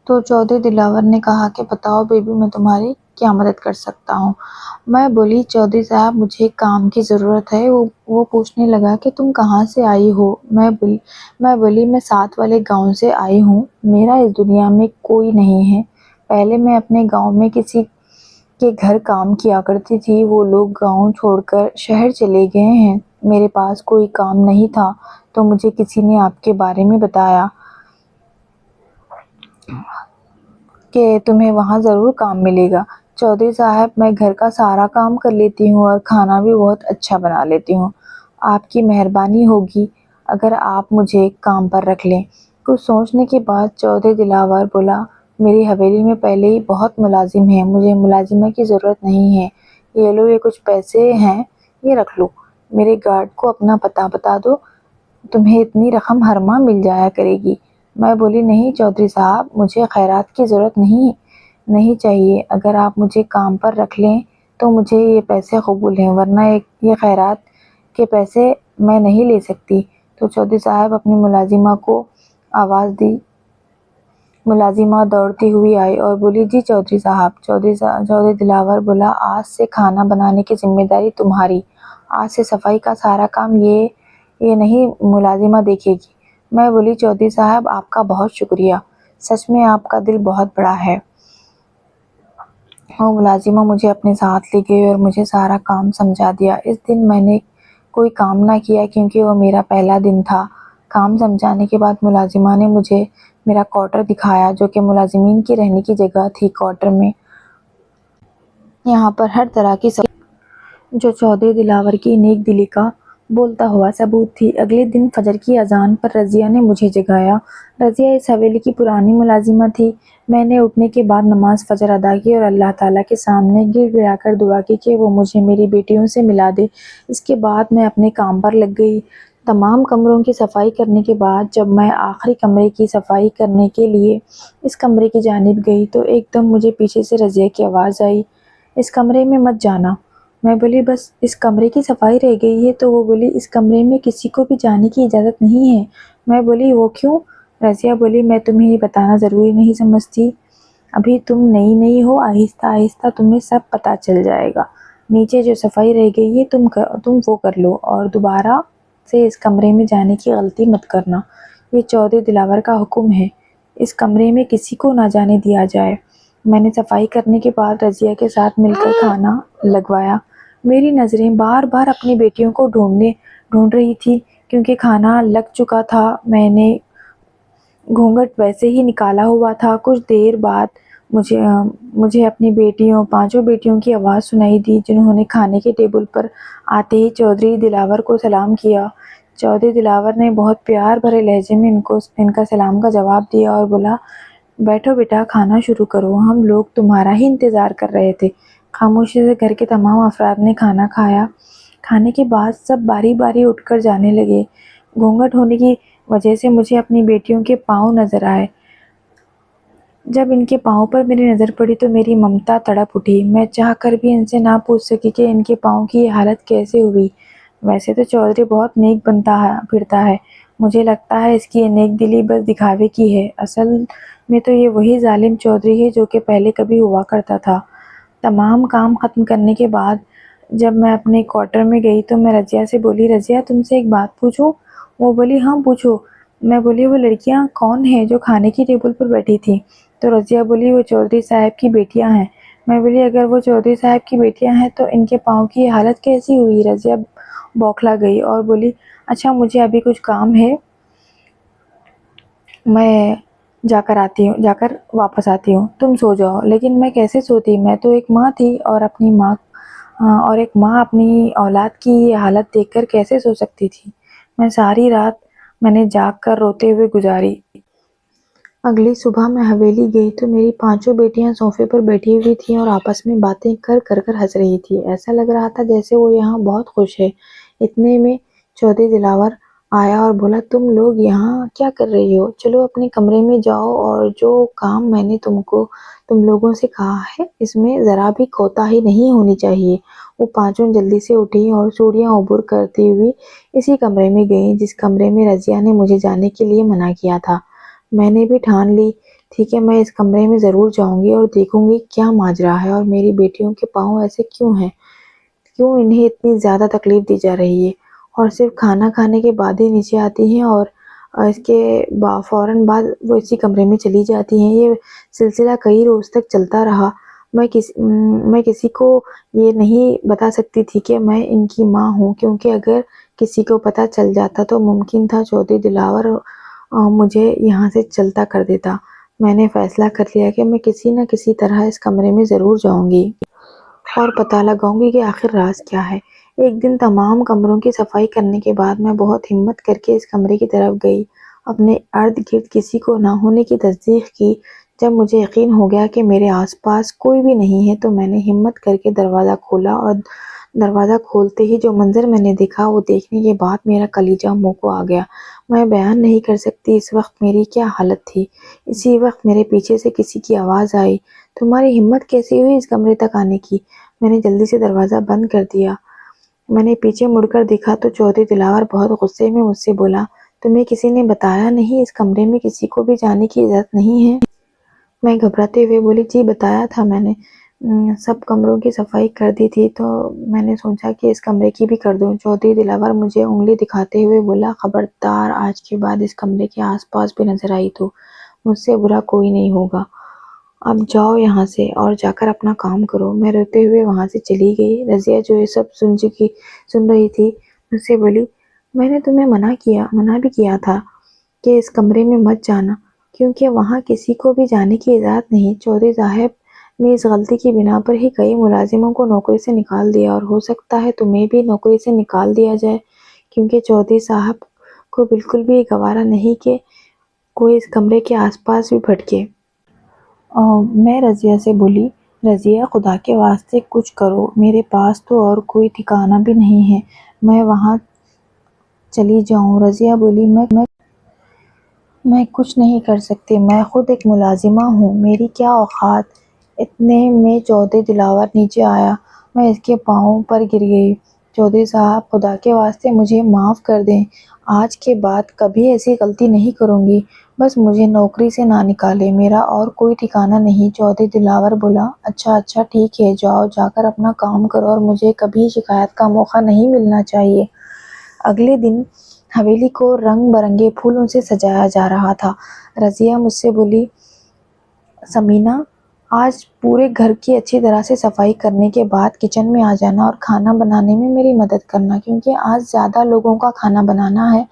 تو چودھری دلاور نے کہا کہ بتاؤ بیبی، میں تمہاری کیا مدد کر سکتا ہوں؟ میں بولی چودھری صاحب مجھے کام کی ضرورت ہے۔ وہ پوچھنے لگا کہ تم کہاں سے آئی ہو؟ میں بولی میں ساتھ والے گاؤں سے آئی ہوں، میرا اس دنیا میں کوئی نہیں ہے۔ پہلے میں اپنے گاؤں میں کسی کے گھر کام کیا کرتی تھی، وہ لوگ گاؤں چھوڑ کر شہر چلے گئے ہیں، میرے پاس کوئی کام نہیں تھا، تو مجھے کسی نے آپ کے بارے میں بتایا کہ تمہیں وہاں ضرور کام ملے گا۔ چودھری صاحب میں گھر کا سارا کام کر لیتی ہوں اور کھانا بھی بہت اچھا بنا لیتی ہوں، آپ کی مہربانی ہوگی اگر آپ مجھے کام پر رکھ لیں۔ کچھ سوچنے کے بعد چودھری دلاور بولا میری حویلی میں پہلے ہی بہت ملازم ہیں، مجھے ملازمہ کی ضرورت نہیں ہے، یہ لو یہ کچھ پیسے ہیں، یہ رکھ لو، میرے گارڈ کو اپنا پتہ بتا دو، تمہیں اتنی رقم ہر ماہ مل جایا کرے گی۔ میں بولی نہیں چودھری صاحب، مجھے خیرات کی ضرورت نہیں چاہیے، اگر آپ مجھے کام پر رکھ لیں تو مجھے یہ پیسے قبول ہیں، ورنہ یہ خیرات کے پیسے میں نہیں لے سکتی۔ تو چودھری صاحب اپنی ملازمہ کو آواز دی، ملازمہ دوڑتی ہوئی آئی اور بولی جی چودھری صاحب۔ چودھری دلاور بولا آج سے کھانا بنانے کی ذمہ داری تمہاری، آج سے صفائی کا سارا کام یہ نہیں ملازمہ دیکھے گی۔ میں بولی چودھری صاحب آپ کا بہت شکریہ، سچ میں آپ کا دل بہت بڑا ہے۔ وہ ملازمہ مجھے اپنے ساتھ لے گئی اور مجھے سارا کام سمجھا دیا۔ اس دن میں نے کوئی کام نہ کیا کیونکہ وہ میرا پہلا دن تھا۔ کام سمجھانے کے بعد ملازمہ نے مجھے میرا کوارٹر دکھایا جو کہ ملازمین کی رہنے کی جگہ تھی۔ کوارٹر میں یہاں پر ہر طرح کی جو چودھری دلاور کی نیک دلی کا بولتا ہوا ثبوت تھی۔ اگلے دن فجر کی اذان پر رضیہ نے مجھے جگایا۔ رضیہ اس حویلی کی پرانی ملازمہ تھی۔ میں نے اٹھنے کے بعد نماز فجر ادا کی اور اللہ تعالیٰ کے سامنے گر گڑا کر دعا کی کہ وہ مجھے میری بیٹیوں سے ملا دے۔ اس کے بعد میں اپنے کام پر لگ گئی۔ تمام کمروں کی صفائی کرنے کے بعد جب میں آخری کمرے کی صفائی کرنے کے لیے اس کمرے کی جانب گئی تو ایک دم مجھے پیچھے سے رضیہ کی آواز آئی، اس کمرے میں مت جانا۔ میں بولی بس اس کمرے کی صفائی رہ گئی ہے، تو وہ بولی اس کمرے میں کسی کو بھی جانے کی اجازت نہیں ہے۔ میں بولی وہ کیوں؟ رضیہ بولی میں تمہیں یہ بتانا ضروری نہیں سمجھتی، ابھی تم نئی ہو، آہستہ آہستہ تمہیں سب پتہ چل جائے گا۔ نیچے جو صفائی رہ گئی ہے تم وہ کر لو اور دوبارہ سے اس کمرے میں جانے کی غلطی مت کرنا، یہ چودھری دلاور کا حکم ہے، اس کمرے میں کسی کو نہ جانے دیا جائے۔ میں نے صفائی کرنے کے بعد رضیہ کے ساتھ مل کر کھانا لگوایا۔ میری نظریں بار بار اپنی بیٹیوں کو ڈھونڈ رہی تھی کیونکہ کھانا لگ چکا تھا۔ میں نے گھونگھٹ ویسے ہی نکالا ہوا تھا۔ کچھ دیر بعد مجھے اپنی پانچوں بیٹیوں کی آواز سنائی دی جنہوں نے کھانے کے ٹیبل پر آتے ہی چودھری دلاور کو سلام کیا۔ چودھری دلاور نے بہت پیار بھرے لہجے میں ان کا سلام کا جواب دیا اور بولا بیٹھو بیٹا، کھانا شروع کرو، ہم لوگ تمہارا ہی انتظار کر رہے تھے۔ خاموشی سے گھر کے تمام افراد نے کھانا کھایا۔ کھانے کے بعد سب باری باری اٹھ کر جانے لگے۔ گھونگھٹ ہونے کی وجہ سے مجھے اپنی بیٹیوں کے پاؤں نظر آئے۔ جب ان کے پاؤں پر میری نظر پڑی تو میری ممتا تڑپ اٹھی۔ میں چاہ کر بھی ان سے نہ پوچھ سکی کہ ان کے پاؤں کی یہ حالت کیسے ہوئی۔ ویسے تو چودھری بہت نیک بنتا پھرتا ہے، مجھے لگتا ہے اس کی یہ نیک دلی بس دکھاوے کی ہے، اصل میں تو یہ وہی ظالم چودھری ہے جو کہ پہلے کبھی ہوا کرتا تھا۔ تمام کام ختم کرنے کے بعد جب میں اپنے کوارٹر میں گئی تو میں رضیہ سے بولی رضیہ تم سے ایک بات پوچھوں؟ وہ بولی ہاں پوچھو۔ میں بولی وہ لڑکیاں کون ہیں جو کھانے کی ٹیبل پر بیٹھی تھیں؟ تو رضیہ بولی وہ چودھری صاحب کی بیٹیاں ہیں۔ میں بولی اگر وہ چودھری صاحب کی بیٹیاں ہیں تو ان کے پاؤں کی یہ حالت کیسی ہوئی؟ رضیہ بوکھلا گئی اور بولی اچھا مجھے ابھی کچھ کام ہے، میں جا کر واپس آتی ہوں، تم سو جاؤ۔ لیکن میں کیسے سوتی، میں تو ایک ماں تھی اور ایک ماں اپنی اولاد کی یہ حالت دیکھ کر کیسے سو سکتی تھی؟ ساری رات میں نے جاگ کر روتے ہوئے گزاری۔ اگلی صبح میں حویلی گئی تو میری پانچوں بیٹیاں صوفے پر بیٹھی ہوئی تھیں اور آپس میں باتیں کر ہنس رہی تھیں، ایسا لگ رہا تھا جیسے وہ یہاں بہت خوش ہے۔ اتنے میں چودھری دلاور آیا اور بولا تم لوگ یہاں کیا کر رہی ہو؟ چلو اپنے کمرے میں جاؤ اور جو کام میں نے تم لوگوں سے کہا ہے اس میں ذرا بھی کوتاہی نہیں ہونی چاہیے۔ وہ پانچوں جلدی سے اٹھی اور چوڑیاں عبور کرتی ہوئی اسی کمرے میں گئیں جس کمرے میں رضیہ نے مجھے جانے کے لیے منع کیا تھا۔ میں نے بھی ٹھان لی تھی کہ میں اس کمرے میں ضرور جاؤں گی اور دیکھوں گی کیا ماجرا ہے اور میری بیٹیوں کے پاؤں ایسے کیوں ہیں، کیوں انہیں اتنی زیادہ تکلیف دی جا رہی ہے، اور صرف کھانا کھانے کے بعد ہی نیچے آتی ہیں اور اس کے فوراً بعد وہ اسی کمرے میں چلی جاتی ہیں۔ یہ سلسلہ کئی روز تک چلتا رہا۔ میں کسی کو یہ نہیں بتا سکتی تھی کہ میں ان کی ماں ہوں، کیونکہ اگر کسی کو پتہ چل جاتا تو ممکن تھا چودھری دلاور مجھے یہاں سے چلتا کر دیتا۔ میں نے فیصلہ کر لیا کہ میں کسی نہ کسی طرح اس کمرے میں ضرور جاؤں گی اور پتہ لگاؤں گی کہ آخر راز کیا ہے۔ ایک دن تمام کمروں کی صفائی کرنے کے بعد میں بہت ہمت کر کے اس کمرے کی طرف گئی، اپنے ارد گرد کسی کو نہ ہونے کی تصدیق کی۔ جب مجھے یقین ہو گیا کہ میرے آس پاس کوئی بھی نہیں ہے تو میں نے ہمت کر کے دروازہ کھولا، اور دروازہ کھولتے ہی جو منظر میں نے دیکھا وہ دیکھنے کے بعد میرا کلیجہ منہ کو آ گیا۔ میں بیان نہیں کر سکتی اس وقت میری کیا حالت تھی۔ اسی وقت میرے پیچھے سے کسی کی آواز آئی، تمہاری ہمت کیسے ہوئی اس کمرے تک آنے کی؟ میں نے جلدی سے دروازہ بند کر دیا۔ میں نے پیچھے مڑ کر دیکھا تو چودھری دلاور بہت غصے میں مجھ سے بولا، تمہیں کسی نے بتایا نہیں اس کمرے میں کسی کو بھی جانے کی اجازت نہیں ہے؟ میں گھبراتے ہوئے بولی، جی بتایا تھا میں نے، سب کمروں کی صفائی کر دی تھی تو میں نے سوچا کہ اس کمرے کی بھی کر دوں۔ چودھری دلاور مجھے انگلی دکھاتے ہوئے بولا، خبردار آج کے بعد اس کمرے کے آس پاس بھی نظر آئی تو مجھ سے برا کوئی نہیں ہوگا، اب جاؤ یہاں سے اور جا کر اپنا کام کرو۔ میں روتے ہوئے وہاں سے چلی گئی۔ رضیہ جو یہ سب سن رہی تھی مجھ سے بولی، میں نے تمہیں منع بھی کیا تھا کہ اس کمرے میں مت جانا، کیونکہ وہاں کسی کو بھی جانے کی اجازت نہیں۔ چودھری صاحب نے اس غلطی کی بنا پر ہی کئی ملازموں کو نوکری سے نکال دیا، اور ہو سکتا ہے تمہیں بھی نوکری سے نکال دیا جائے، کیونکہ چودھری صاحب کو بالکل بھی گوارا نہیں کہ کوئی اس کمرے کے آس پاس بھی بھٹکے۔ میں رضیہ سے بولی، رضیہ خدا کے واسطے کچھ کرو، میرے پاس تو اور کوئی ٹھکانہ بھی نہیں ہے، میں وہاں چلی جاؤں۔ رضیہ بولی، میں کچھ نہیں کر سکتی، میں خود ایک ملازمہ ہوں، میری کیا اوقات۔ اتنے میں چودھری دلاور نیچے آیا، میں اس کے پاؤں پر گر گئی۔ چودھری صاحب خدا کے واسطے مجھے معاف کر دیں، آج کے بعد کبھی ایسی غلطی نہیں کروں گی، بس مجھے نوکری سے نہ نکالیں، میرا اور کوئی ٹھکانہ نہیں۔ چودھری دلاور بولا، اچھا ٹھیک ہے، جاؤ جا کر اپنا کام کرو اور مجھے کبھی شکایت کا موقع نہیں ملنا چاہیے۔ اگلے دن حویلی کو رنگ برنگے پھولوں سے سجایا جا رہا تھا۔ رضیہ مجھ سے بولی، ثمینہ آج پورے گھر کی اچھی طرح سے صفائی کرنے کے بعد کچن میں آ جانا اور کھانا بنانے میں میری مدد کرنا، کیونکہ آج زیادہ لوگوں کا کھانا بنانا ہے۔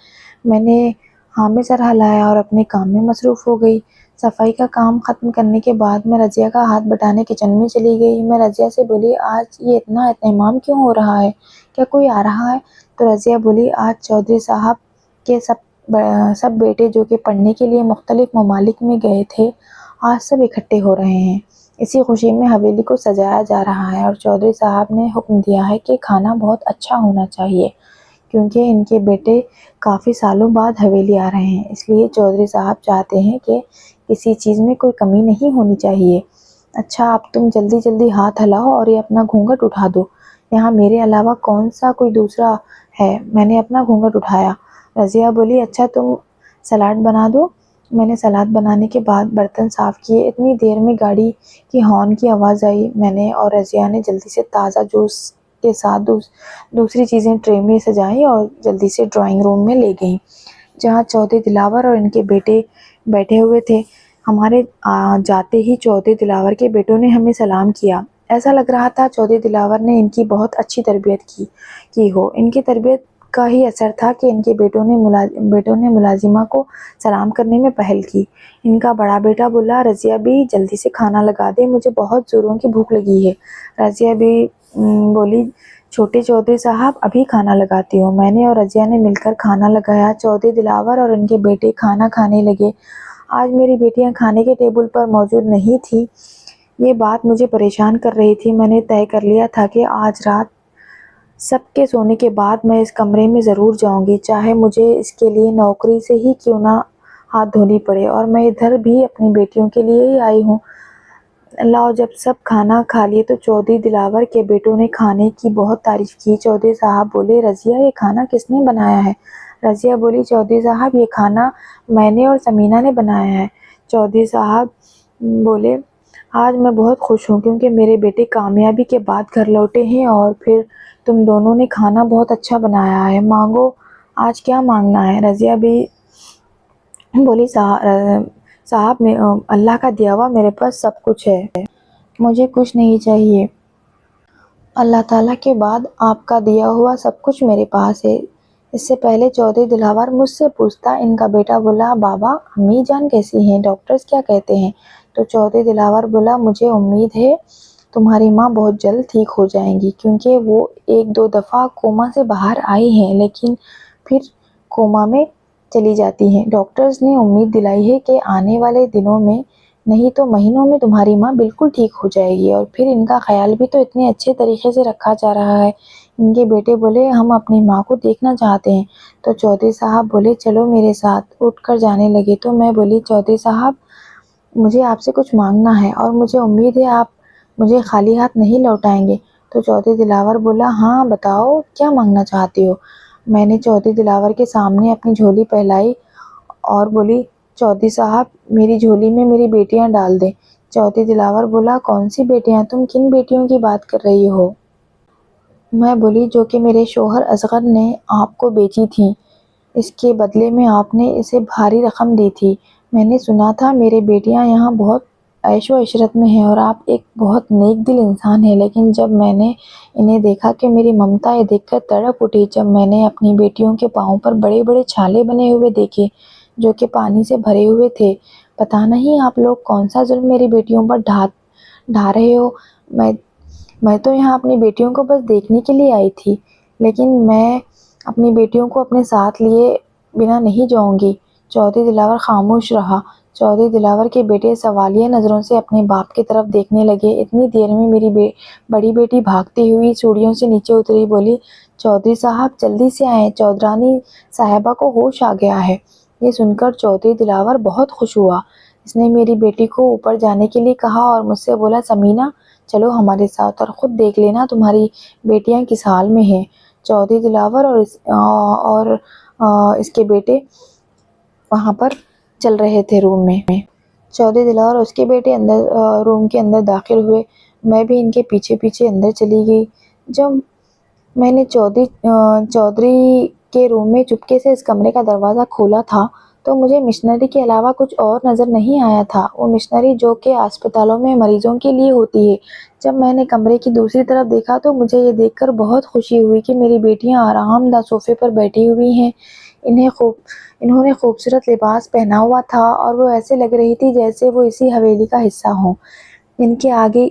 میں نے ہاں میں سر ہلایا اور اپنے کام میں مصروف ہو گئی۔ صفائی کا کام ختم کرنے کے بعد میں رضیہ کا ہاتھ بٹانے کچن میں چلی گئی۔ میں رضیہ سے بولی، آج یہ اتنا اہتمام کیوں ہو رہا ہے، کیا کوئی آ رہا ہے؟ تو رضیہ بولی، آج چودھری صاحب کے سب بیٹے جو کہ پڑھنے کے لیے مختلف ممالک میں گئے تھے، آج سب اکٹھے ہو رہے ہیں، اسی خوشی میں حویلی کو سجایا جا رہا ہے، اور چودھری صاحب نے حکم دیا ہے کہ کھانا بہت اچھا ہونا چاہیے، کیونکہ ان کے بیٹے کافی سالوں بعد حویلی آ رہے ہیں، اس لیے چودھری صاحب چاہتے ہیں کہ کسی چیز میں کوئی کمی نہیں ہونی چاہیے۔ اچھا اب تم جلدی ہاتھ ہلاؤ اور یہ اپنا گھونگھٹ اٹھا دو، یہاں میرے علاوہ کون سا کوئی دوسرا ہے؟ میں نے اپنا گھونگھٹ اٹھایا۔ رضیہ بولی، اچھا تم سلاد بنا دو۔ میں نے سلاد بنانے کے بعد برتن صاف کیے، اتنی دیر میں گاڑی کی ہارن کی آواز آئی۔ میں نے اور رضیہ نے جلدی سے تازہ جوس کے ساتھ دوسری چیزیں ٹرے میں سجائیں اور جلدی سے ڈرائنگ روم میں لے گئیں، جہاں چودھری دلاور اور ان کے بیٹے بیٹھے ہوئے تھے۔ ہمارے جاتے ہی چودھری دلاور کے بیٹوں نے ہمیں سلام کیا، ایسا لگ رہا تھا چودھری دلاور نے ان کی بہت اچھی تربیت کی ہو۔ ان کی تربیت کا ہی اثر تھا کہ ان کے بیٹوں نے ملازمہ کو سلام کرنے میں پہل کی۔ ان کا بڑا بیٹا بولا، رضیہ بھی جلدی سے کھانا لگا دے، مجھے بہت زوروں کی بھوک لگی ہے۔ رضیہ بھی بولی، چھوٹے چودھری صاحب ابھی کھانا لگاتی ہوں۔ میں نے اور رضیہ نے مل کر کھانا لگایا۔ چودھری دلاور اور ان کے بیٹے کھانا کھانے لگے۔ آج میری بیٹیاں کھانے کے ٹیبل پر موجود نہیں تھیں، یہ بات مجھے پریشان کر رہی تھی۔ میں نے طے کر لیا تھا کہ آج رات سب کے سونے کے بعد میں اس کمرے میں ضرور جاؤں گی، چاہے مجھے اس کے لیے نوکری سے ہی کیوں نہ ہاتھ دھونی پڑے، اور میں ادھر بھی اپنی بیٹیوں کے لیے ہی آئی ہوں۔ لاؤ جب سب کھانا کھا لیے تو چودھری دلاور کے بیٹوں نے کھانے کی بہت تعریف کی۔ چودھری صاحب بولے، رضیہ یہ کھانا کس نے بنایا ہے؟ رضیہ بولی چودھری صاحب یہ کھانا میں نے اور سمینہ نے بنایا ہے۔ چودھری صاحب بولے آج میں بہت خوش ہوں کیونکہ میرے بیٹے کامیابی کے بعد گھر لوٹے ہیں اور پھر تم دونوں نے کھانا بہت اچھا بنایا ہے، مانگو آج کیا مانگنا ہے۔ رضیہ بھی بولی صاحب اللہ کا دیا ہوا میرے پاس سب کچھ ہے، مجھے کچھ نہیں چاہیے، اللہ تعالیٰ کے بعد آپ کا دیا ہوا سب کچھ میرے پاس ہے۔ اس سے پہلے چودھری دلاور مجھ سے پوچھتا، ان کا بیٹا بولا بابا امی جان کیسی ہیں، ڈاکٹرز کیا کہتے ہیں؟ تو چودھری دلاور بولا مجھے امید ہے تمہاری ماں بہت جلد ٹھیک ہو جائیں گی، کیونکہ وہ ایک دو دفعہ کوما سے باہر آئی ہیں لیکن پھر کوما میں چلی جاتی ہیں۔ ڈاکٹرز نے امید دلائی ہے کہ آنے والے دنوں میں نہیں تو مہینوں میں تمہاری ماں بالکل ٹھیک ہو جائے گی، اور پھر ان کا خیال بھی تو اتنے اچھے طریقے سے رکھا جا رہا ہے۔ ان کے بیٹے بولے ہم اپنی ماں کو دیکھنا چاہتے ہیں۔ تو چودھری صاحب بولے چلو میرے ساتھ، اٹھ کر جانے لگے۔ تو میں بولی چودھری صاحب مجھے آپ سے کچھ مانگنا ہے اور مجھے امید ہے آپ مجھے خالی ہاتھ نہیں لوٹائیں گے۔ تو چودھری دلاور بولا ہاں بتاؤ کیا مانگنا چاہتی ہو۔ میں نے چودھری دلاور کے سامنے اپنی جھولی پھیلائی اور بولی چودھری صاحب میری جھولی میں میری بیٹیاں ڈال دیں۔ چودھری دلاور بولا کون سی بیٹیاں، تم کن بیٹیوں کی بات کر رہی ہو؟ میں بولی جو کہ میرے شوہر اصغر نے آپ کو بیچی تھیں، اس کے بدلے میں آپ نے اسے بھاری رقم دی تھی۔ میں نے سنا تھا میری بیٹیاں یہاں بہت عیش و عشرت میں ہیں اور آپ ایک بہت نیک دل انسان ہیں، لیکن جب میں نے انہیں دیکھا کہ میری ممتا یہ دیکھ کر تڑپ اٹھی۔ جب میں نے اپنی بیٹیوں کے پاؤں پر بڑے بڑے چھالے بنے ہوئے دیکھے جو کہ پانی سے بھرے ہوئے تھے، پتہ نہیں آپ لوگ کون سا ظلم میری بیٹیوں پر ڈھا رہے ہو۔ میں تو یہاں اپنی بیٹیوں کو بس دیکھنے کے لیے آئی تھی، لیکن میں اپنی بیٹیوں کو اپنے ساتھ لیے بنا نہیں جاؤں گی۔ چودھری دلاور خاموش رہا۔ چودھری دلاور کے بیٹے سوالیہ نظروں سے اپنے باپ کی طرف دیکھنے لگے۔ اتنی دیر میں میری بڑی بیٹی بھاگتی ہوئی سیڑھیوں سے نیچے اتری، بولی چودھری صاحب جلدی سے آئیں، چودرانی صاحبہ کو ہوش آ گیا ہے۔ یہ سن کر چودھری دلاور بہت خوش ہوا۔ اس نے میری بیٹی کو اوپر جانے کے لیے کہا اور مجھ سے بولا سمینہ چلو ہمارے ساتھ اور خود دیکھ لینا تمہاری بیٹیاں کس حال میں ہیں۔ چودھری دلاور اور اس کے بیٹے وہاں پر چل رہے تھے روم میں۔ چودھری دلاور اور اس کے بیٹے روم کے اندر داخل ہوئے، میں بھی ان کے پیچھے پیچھے اندر چلی گئی۔ جب میں نے چودھری کے روم میں چپکے سے اس کمرے کا دروازہ کھولا تھا تو مجھے مشنری کے علاوہ کچھ اور نظر نہیں آیا تھا، وہ مشنری جو کہ اسپتالوں میں مریضوں کے لیے ہوتی ہے۔ جب میں نے کمرے کی دوسری طرف دیکھا تو مجھے یہ دیکھ کر بہت خوشی ہوئی کہ میری بیٹیاں آرام دہ صوفے پر بیٹھی ہوئی ہیں۔ انہوں نے خوبصورت لباس پہنا ہوا تھا اور وہ ایسے لگ رہی تھی جیسے وہ اسی حویلی کا حصہ ہوں۔ ان کے آگے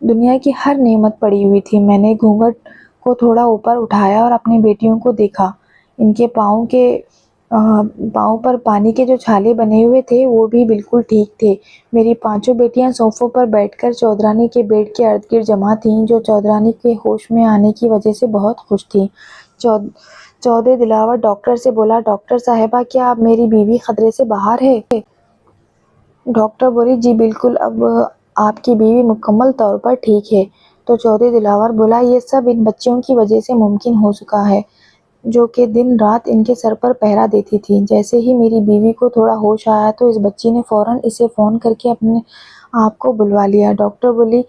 دنیا کی ہر نعمت پڑی ہوئی تھی۔ میں نے گھونگھٹ کو تھوڑا اوپر اٹھایا اور اپنی بیٹیوں کو دیکھا۔ ان کے پاؤں پر پانی کے جو چھالے بنے ہوئے تھے وہ بھی بالکل ٹھیک تھے۔ میری پانچوں بیٹیاں صوفوں پر بیٹھ کر چودرانی کے بیڈ کے ارد گرد جمع تھیں، جو چودرانی کے ہوش میں آنے کی وجہ سے بہت خوش تھیں۔ چودھری دلاور ڈاکٹر سے بولا ڈاکٹر صاحبہ کیا اب میری بیوی خطرے سے باہر ہے؟ ڈاکٹر بولی جی بالکل، اب آپ کی بیوی مکمل طور پر ٹھیک ہے۔ تو چودھری دلاور بولا یہ سب ان بچیوں کی وجہ سے ممکن ہو سکا ہے جو کہ دن رات ان کے سر پر پہرا دیتی تھی۔ جیسے ہی میری بیوی کو تھوڑا ہوش آیا تو اس بچی نے فوراً اسے فون کر کے اپنے آپ کو بلوا لیا۔ ڈاکٹر بولی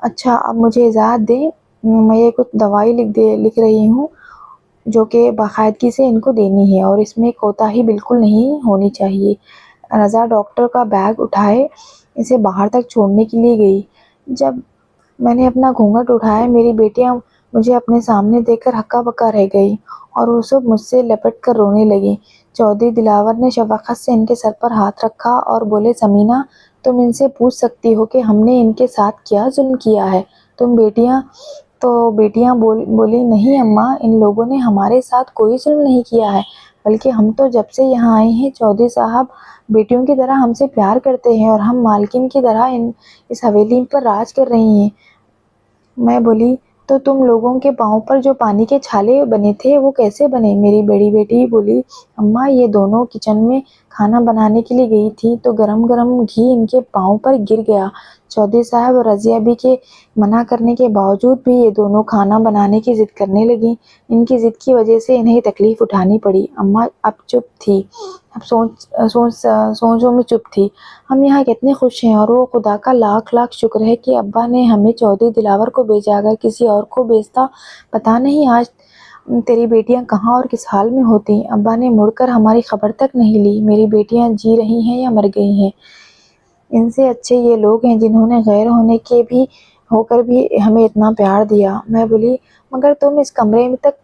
اچھا اب مجھے اجازت دیں، میں یہ کچھ دوائی لکھ رہی ہوں جو کہ باقاعدگی سے ان کو دینی ہے اور اس میں کوتاہی بالکل نہیں ہونی چاہیے۔ رضا ڈاکٹر کا بیگ اٹھائے اسے باہر تک چھوڑنے کے لیے گئی۔ جب میں نے اپنا گھونگھٹ اٹھایا میری بیٹیاں مجھے اپنے سامنے دیکھ کر ہکا بکا رہ گئی اور وہ سب مجھ سے لپٹ کر رونے لگی۔ چودھری دلاور نے شفقت سے ان کے سر پر ہاتھ رکھا اور بولے سمینہ تم ان سے پوچھ سکتی ہو کہ ہم نے ان کے ساتھ کیا ظلم کیا ہے؟ بیٹیاں بولی نہیں اماں، ان لوگوں نے ہمارے ساتھ کوئی ظلم نہیں کیا ہے، بلکہ ہم تو جب سے یہاں آئے ہیں چودھری صاحب بیٹیوں کی طرح ہم سے پیار کرتے ہیں اور ہم مالکن کی طرح اس حویلی پر راج کر رہی ہیں۔ میں بولی تو تم لوگوں کے پاؤں پر جو پانی کے چھالے بنے تھے وہ کیسے بنے؟ میری بڑی بیٹی بولی، اماں یہ دونوں کچن میں کھانا بنانے کے لیے گئی تھی تو گرم گرم گھی ان کے پاؤں پر گر گیا۔ چودھری صاحب اور رضیہ بی کے منع کرنے کے باوجود بھی یہ دونوں کھانا بنانے کی ضد کرنے لگیں۔ ان کی ضد کی وجہ سے انہیں تکلیف اٹھانی پڑی۔ اماں اب چپ تھی، اب سوچوں میں چپ تھی۔ ہم یہاں کتنے خوش ہیں، اور وہ خدا کا لاکھ لاکھ شکر ہے کہ ابا نے ہمیں چودھری دلاور کو بھیجا، اگر کسی اور کو بھیجتا پتہ نہیں آج تیری بیٹیاں کہاں اور کس حال میں ہوتی۔ ابا نے مڑ کر ہماری خبر تک نہیں لی، میری بیٹیاں جی رہی ہیں یا مر گئی ہیں۔ ان سے اچھے یہ لوگ ہیں جنہوں نے غیر ہونے کے بھی ہو کر بھی ہمیں اتنا پیار دیا۔ میں بولی، مگر تم اس کمرے میں تک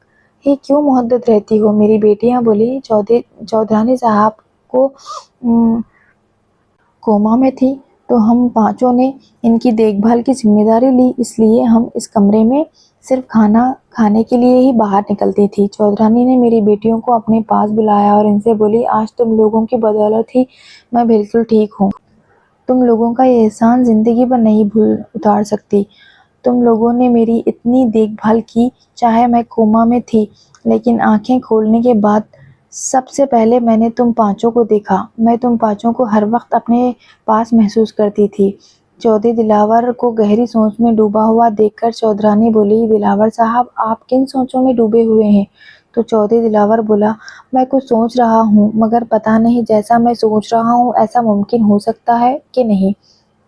ہی کیوں محدود رہتی ہو؟ میری بیٹیاں بولی، چودھرانی صاحب کو کوما میں تھی تو ہم پانچوں نے ان کی دیکھ بھال کی ذمہ داری لی، اس لیے ہم اس کمرے میں صرف کھانا کھانے کے لیے ہی باہر نکلتی تھی۔ چودھرانی نے میری بیٹیوں کو اپنے پاس بلایا اور ان سے بولی، آج تم لوگوں کی بدولت ہی میں بالکل ٹھیک ہوں۔ تم لوگوں کا یہ احسان زندگی بھر نہیں اتار سکتی۔ تم لوگوں نے میری اتنی دیکھ بھال کی، چاہے میں کوما میں تھی، لیکن آنکھیں کھولنے کے بعد سب سے پہلے میں نے تم پانچوں کو دیکھا۔ میں تم پانچوں کو ہر وقت اپنے پاس محسوس کرتی تھی۔ چودھری دلاور کو گہری سوچ میں ڈوبا ہوا دیکھ کر چودھرانی بولی، دلاور صاحب آپ کن سوچوں میں ڈوبے ہوئے ہیں؟ تو چودھری دلاور بولا، میں کچھ سوچ رہا ہوں، مگر پتہ نہیں جیسا میں سوچ رہا ہوں ایسا ممکن ہو سکتا ہے کہ نہیں۔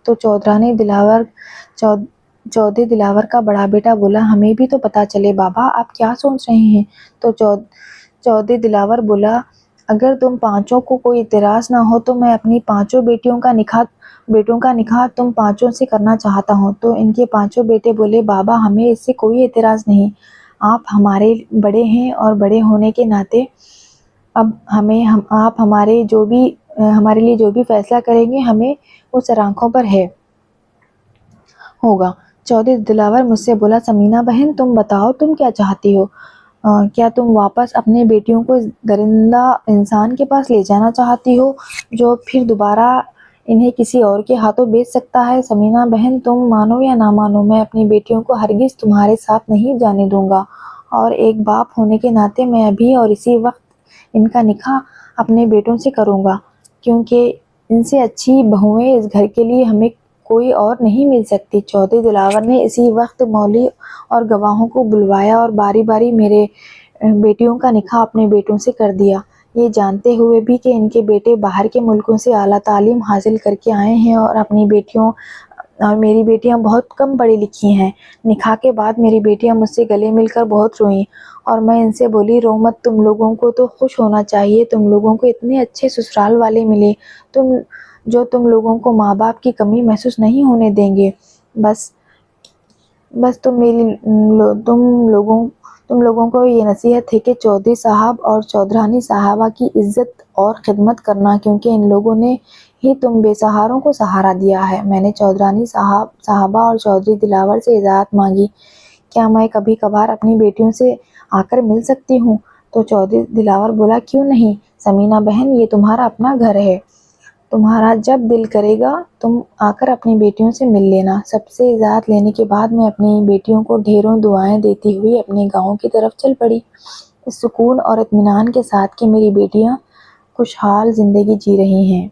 تو چودھری دلاور کا بڑا بیٹا بولا، ہمیں بھی تو پتہ چلے بابا، آپ کیا سوچ رہے ہیں؟ تو چودھری دلاور بولا، اگر تم پانچوں کو کوئی اعتراض نہ ہو تو میں اپنی پانچوں بیٹوں کا نکاح تم پانچوں سے کرنا چاہتا ہوں۔ تو ان کے پانچوں بیٹے بولے، بابا ہمیں اس سے کوئی اعتراض نہیں، آپ ہمارے بڑے ہیں اور بڑے ہونے کے ناطے اب آپ ہمارے لیے جو بھی فیصلہ کریں گے ہمیں وہ سر آنکھوں پر ہوگا۔ چودھری دلاور مجھ سے بولا، ثمینہ بہن تم بتاؤ تم کیا چاہتی ہو؟ کیا تم واپس اپنے بیٹیوں کو اس درندہ انسان کے پاس لے جانا چاہتی ہو جو پھر دوبارہ انہیں کسی اور کے ہاتھوں بیچ سکتا ہے؟ ثمینہ بہن تم مانو یا نہ مانو، میں اپنی بیٹیوں کو ہرگز تمہارے ساتھ نہیں جانے دوں گا، اور ایک باپ ہونے کے ناطے میں ابھی اور اسی وقت ان کا نکاح اپنے بیٹوں سے کروں گا، کیونکہ ان سے اچھی بہوئیں اس گھر کے لیے ہمیں کوئی اور نہیں مل سکتی۔ چودھری دلاور نے اسی وقت مولی اور گواہوں کو بلوایا اور باری باری میرے بیٹیوں کا نکاح اپنے بیٹوں سے کر دیا، یہ جانتے ہوئے بھی کہ ان کے بیٹے باہر کے ملکوں سے اعلیٰ تعلیم حاصل کر کے آئے ہیں اور میری بیٹیاں بہت کم پڑھی لکھی ہیں۔ نکاح کے بعد میری بیٹیاں مجھ سے گلے مل کر بہت روئیں، اور میں ان سے بولی، رو مت، تم لوگوں کو تو خوش ہونا چاہیے، تم لوگوں کو اتنے اچھے سسرال والے ملے جو تم لوگوں کو ماں باپ کی کمی محسوس نہیں ہونے دیں گے۔ بس تم لوگوں کو یہ نصیحت ہے کہ چودھری صاحب اور چودھرانی صاحبہ کی عزت اور خدمت کرنا، کیونکہ ان لوگوں نے ہی تم بے سہاروں کو سہارا دیا ہے۔ میں نے چودھرانی صاحبہ اور چودھری دلاور سے اجازت مانگی، کیا میں کبھی کبھار اپنی بیٹیوں سے آ کر مل سکتی ہوں؟ تو چودھری دلاور بولا، کیوں نہیں ثمینہ بہن، یہ تمہارا اپنا گھر ہے، تمہارا جب دل کرے گا تم آ کر اپنی بیٹیوں سے مل لینا۔ سب سے اجازت لینے کے بعد میں اپنی بیٹیوں کو ڈھیروں دعائیں دیتی ہوئی اپنے گاؤں کی طرف چل پڑی، اس سکون اور اطمینان کے ساتھ کہ میری بیٹیاں خوشحال زندگی جی رہی ہیں۔